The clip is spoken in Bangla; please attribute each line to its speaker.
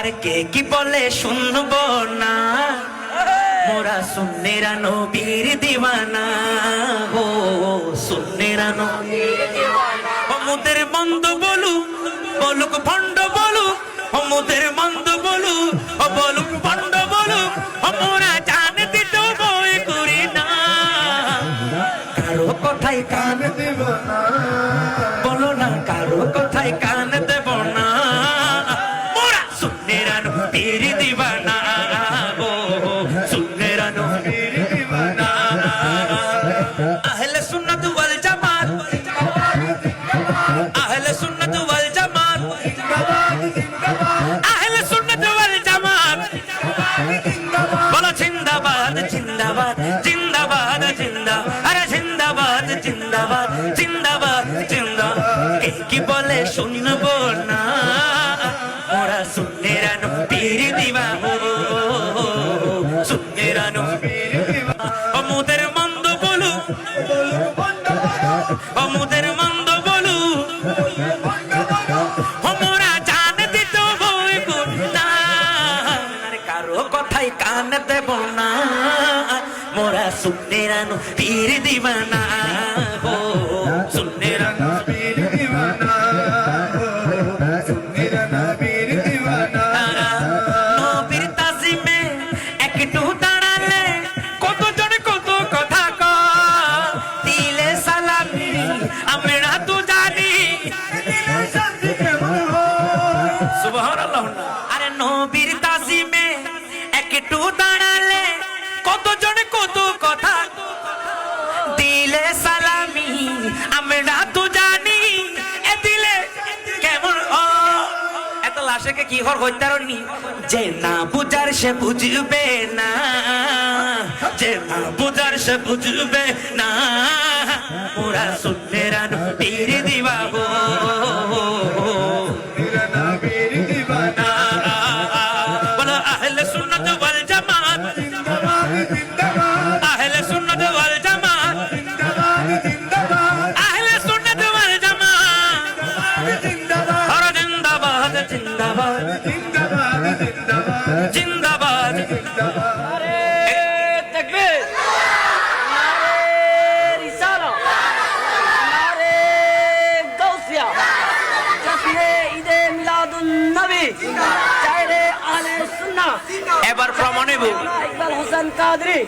Speaker 1: আরে কে কি বলে শুনবো না, মোরা সুন্নিরা নবীর দিওয়ানা। ও সুন্নিরা নবীর দিওয়ানা। মোদের মন্দ বলুক বলুক ভণ্ড বলুক, মোদের মন্দ বলুক বলুক ভণ্ড বলুক, মোরা জান দিতে ভয় করি না। কারো কথায় কান দেব না, বলো না কারো কথায় কান দেব না। মোরা সুন্নিরা নবীর দিওয়ানা। ও সুন্নিরা নবীর দিওয়ানা। আহলে সুন্নাত ওয়াল জামাত, আহলে সুন্নাত ওয়াল জামাত, আহলে সুন্নাত ওয়াল জামাত। বলো জিন্দাবাদ জিন্দাবাদ জিন্দাবাদ জিন্দাবাদ, আরে জিন্দাবাদ জিন্দাবাদ জিন্দাবাদ জিন্দাবাদ। কি বলে শুনবো না, মোরা সুন্নিরা নবীর দিওয়ানা। সুন্নিরা নবীর দিওয়ানা। মোদের মন্দ বলু, মোদের মন্দ বলু, মোরা জান দিত ভয় করি না। কারো কথায় কান দেব না, মোরা সুন্নিরা নবীর দিওয়ানা। ও সুন্নিরা নবীর দিওয়ানা। সুন্নিরা নবীর দিওয়ানা। নবীর তাজিমে একটু দাঁড়ালে কতজন কত কথা কয়, দিলে সালামি আমরা তো জানি সুবহানাল্লাহ। আরে নবীর তাজিমে একটু দাঁড়ালে কতজন কত কথা, দিলে সালামি আমরা তো জানি। এ দিলে কেমন এত লাশেকে কি হর হইতারনি, যে না বুঝার সে বুঝবে না, যে না বুঝার সে বুঝবে না। পুরা সুন্নিরা নবীর দিওয়ানা। বলো আহলে সুন্নাত ওয়াল জামাত, আহলে সুন্নাত ওয়াল জামাত, আহলে সুন্নাত ওয়াল জামাত। আর জিন্দাবাদ জিন্দাবাদ জিন্দাবাদ।
Speaker 2: নারে তাকবীর, নারে রিসালা, নারে গাউসিয়া, জশ্নে ঈদে মিলাদুন নবী, চাইরে আহলে সুন্নাহ।
Speaker 1: এবার প্রমাণ হইব
Speaker 2: ইকবাল হোসেন কাদরি।